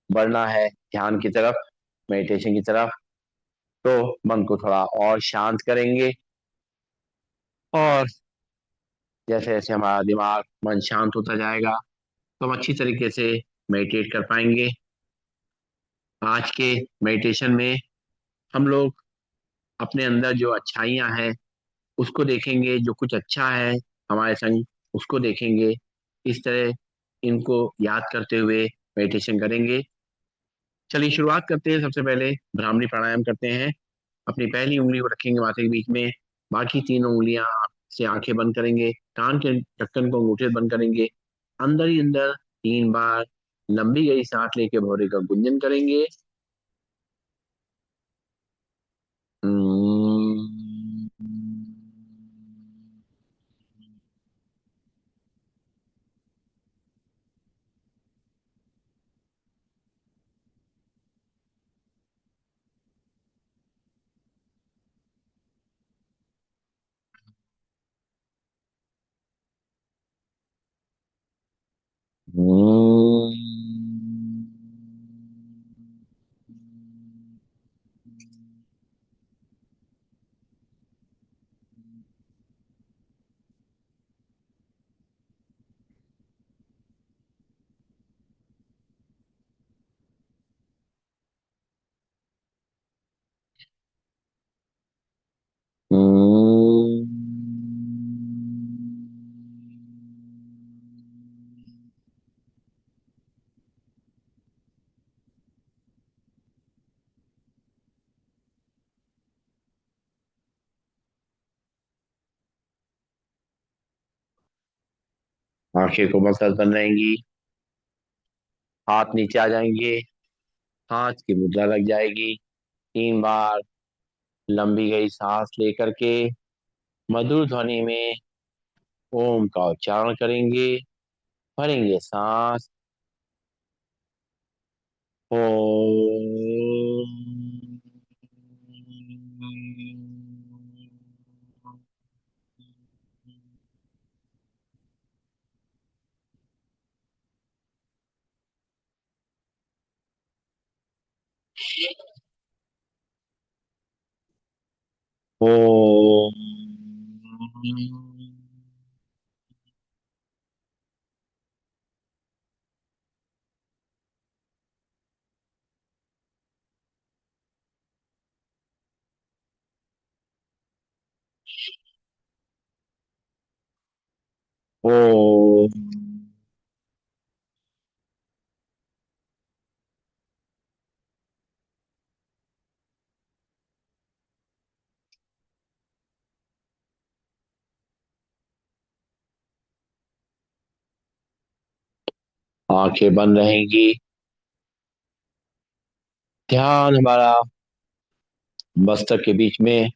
बढ़ना है ध्यान की तरफ, मेडिटेशन की तरफ, तो मन को थोड़ा और शांत करेंगे। और जैसे जैसे हमारा दिमाग मन शांत होता जाएगा तो हम अच्छी तरीके से मेडिटेट कर पाएंगे। आज के मेडिटेशन में हम लोग अपने अंदर जो अच्छाइयाँ हैं उसको देखेंगे, जो कुछ अच्छा है हमारे संग उसको देखेंगे। इस तरह इनको याद करते हुए मेडिटेशन करेंगे। चलिए शुरुआत करते हैं। सबसे पहले भ्रामरी प्राणायाम करते हैं। अपनी पहली उंगली को रखेंगे माथे के बीच में, बाकी तीन उंगलियां से आंखें बंद करेंगे, कान के ढक्कन को अंगूठे से बंद करेंगे, अंदर ही अंदर 3 बार लंबी गई सांस लेके भौरे का गुंजन करेंगे। आंखें को मसल्स बन रहेंगी, हाथ नीचे आ जाएंगे, हाथ की मुद्रा लग जाएगी। 3 बार लंबी गई सांस लेकर के मधुर ध्वनि में ओम का उच्चारण करेंगे। भरेंगे सांस। ओम। ओम। ओम। आंखें बंद रहेंगी। ध्यान हमारा मस्तक के बीच में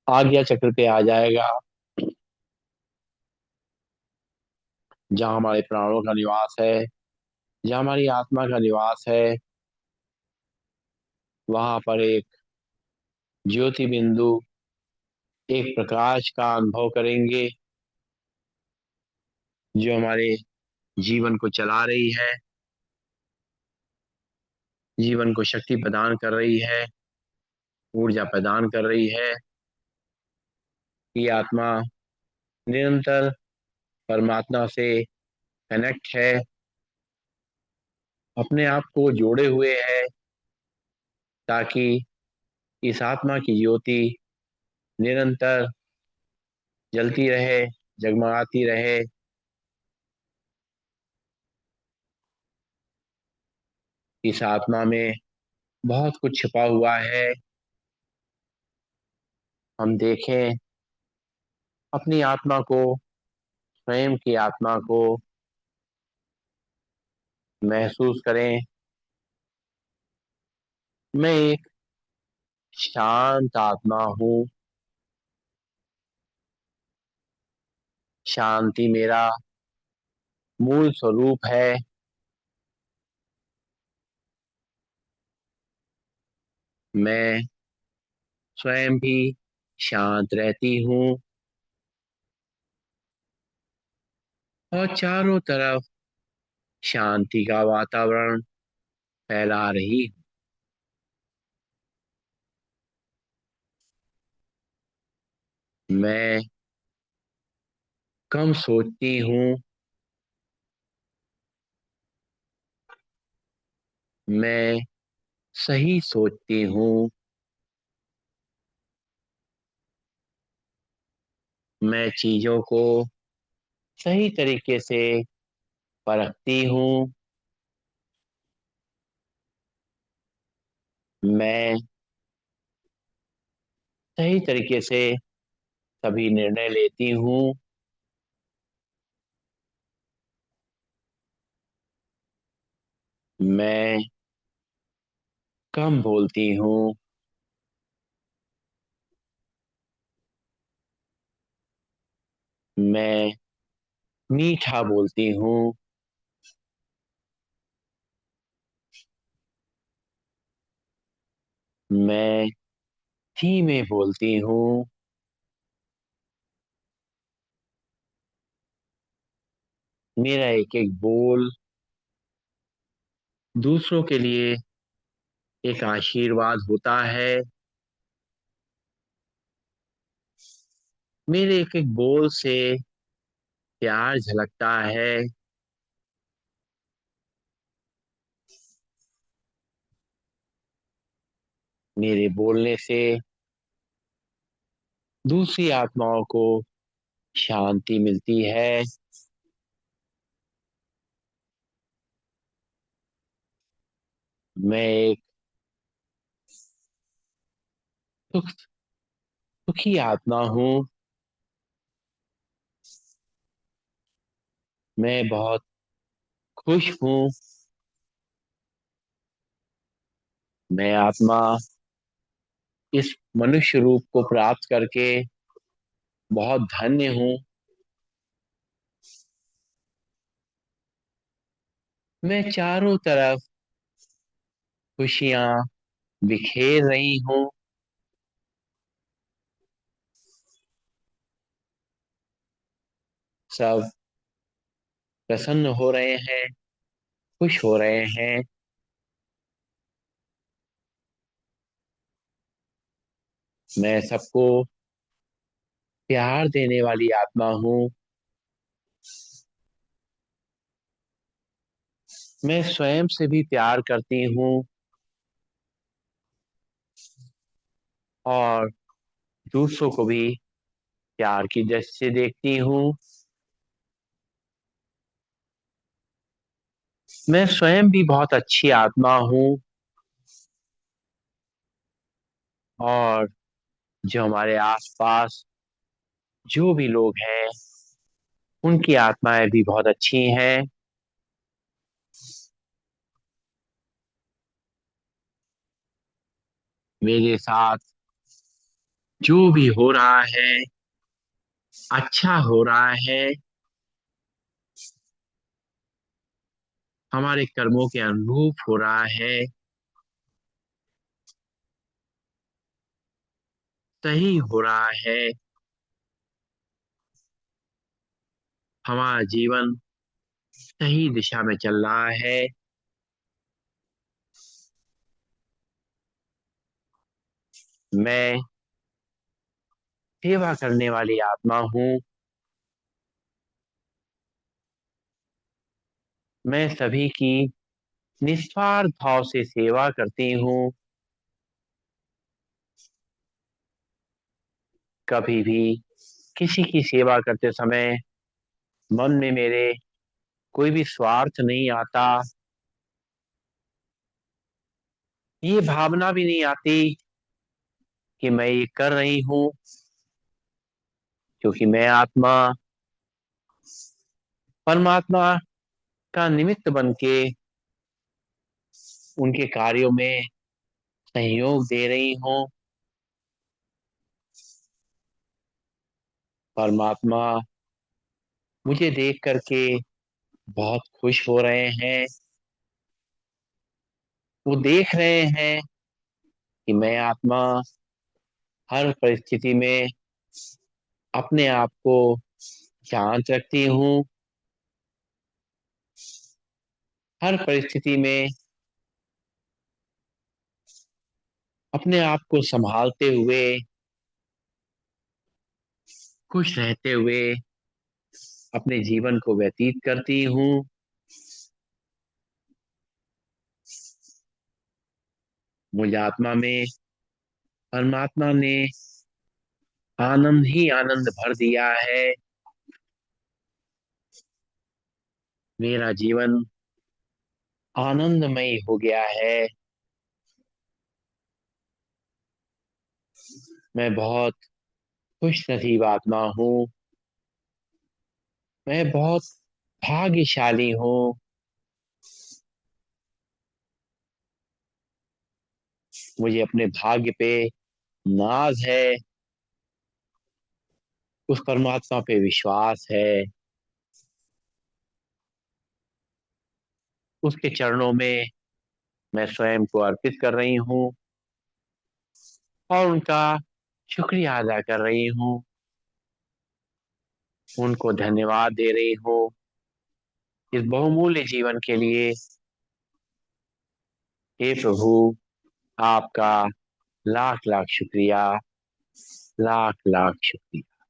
आज्ञा चक्र पे आ जाएगा, जहाँ हमारे प्राणों का निवास है, जहाँ हमारी आत्मा का निवास है। वहां पर एक ज्योति बिंदु, एक प्रकाश का अनुभव करेंगे, जो हमारे जीवन को चला रही है, जीवन को शक्ति प्रदान कर रही है, ऊर्जा प्रदान कर रही है। ये आत्मा निरंतर परमात्मा से कनेक्ट है, अपने आप को जोड़े हुए है, ताकि इस आत्मा की ज्योति निरंतर जलती रहे, जगमगाती रहे। इस आत्मा में बहुत कुछ छिपा हुआ है। हम देखें अपनी आत्मा को, स्वयं की आत्मा को महसूस करें। मैं एक शांत आत्मा हूँ। शांति मेरा मूल स्वरूप है। मैं स्वयं भी शांत रहती हूँ और चारों तरफ शांति का वातावरण फैला रही हूँ। मैं कम सोचती हूँ। मैं सही सोचती हूँ। मैं चीजों को सही तरीके से परखती हूँ। मैं सही तरीके से सभी निर्णय लेती हूँ। मैं कम बोलती हूँ। मैं मीठा बोलती हूँ। मैं धीमे बोलती हूँ। मेरा एक एक बोल दूसरों के लिए एक आशीर्वाद होता है। मेरे एक एक बोल से प्यार झलकता है। मेरे बोलने से दूसरी आत्माओं को शांति मिलती है। मैं एक सुख सुखी आत्मा हूँ। मैं बहुत खुश हूँ। मैं आत्मा इस मनुष्य रूप को प्राप्त करके बहुत धन्य हूँ। मैं चारों तरफ खुशियाँ बिखेर रही हूँ। सब प्रसन्न हो रहे हैं, खुश हो रहे हैं। मैं सबको प्यार देने वाली आत्मा हूँ। मैं स्वयं से भी प्यार करती हूँ और दूसरों को भी प्यार की दृष्टि से देखती हूँ। मैं स्वयं भी बहुत अच्छी आत्मा हूँ और जो हमारे आसपास जो भी लोग हैं उनकी आत्माएं भी बहुत अच्छी हैं। मेरे साथ जो भी हो रहा है अच्छा हो रहा है। हमारे कर्मों के अनुरूप हो रहा है। सही हो रहा है। हमारा जीवन सही दिशा में चल रहा है। मैं सेवा करने वाली आत्मा हूँ। मैं सभी की निस्वार्थ भाव से सेवा करती हूँ। कभी भी किसी की सेवा करते समय मन में मेरे कोई भी स्वार्थ नहीं आता। ये भावना भी नहीं आती कि मैं ये कर रही हूँ क्योंकि मैं आत्मा परमात्मा का निमित्त बन के उनके कार्यों में सहयोग दे रही हूँ। परमात्मा मुझे देख करके बहुत खुश हो रहे हैं। वो देख रहे हैं कि मैं आत्मा हर परिस्थिति में अपने आप को शांत रखती हूँ। हर परिस्थिति में अपने आप को संभालते हुए, खुश रहते हुए अपने जीवन को व्यतीत करती हूँ। मुझ आत्मा में परमात्मा ने आनंद ही आनंद भर दिया है। मेरा जीवन आनंदमय हो गया है। मैं बहुत खुश नसीब आत्मा हूँ। मैं बहुत भाग्यशाली हूँ। मुझे अपने भाग्य पे नाज है। उस परमात्मा पे विश्वास है। उसके चरणों में मैं स्वयं को अर्पित कर रही हूँ और उनका शुक्रिया अदा कर रही हूँ। उनको धन्यवाद दे रही हूँ इस बहुमूल्य जीवन के लिए। हे प्रभु, आपका लाख लाख शुक्रिया, लाख लाख शुक्रिया।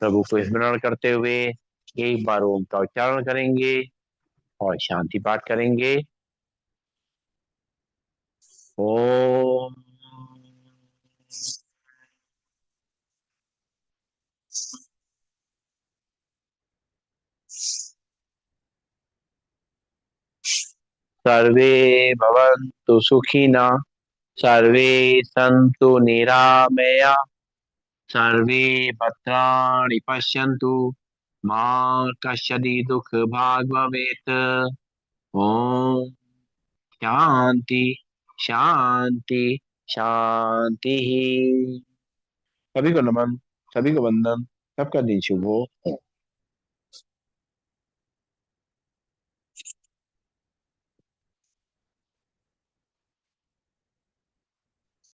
प्रभु को स्मरण करते हुए एक बार ओम का उच्चारण करेंगे और शांति पाठ करेंगे। ओम। सर्वे भवन्तु सुखिनः, सर्वे सन्तु निरामया, सर्वे भद्राणि पश्यन्तु, मा कश्चित् दुःखभाग् भवेत्। ओम शांति शांति शांति। सभी को नमन, सभी को वंदन, सबका दिन शुभ हो।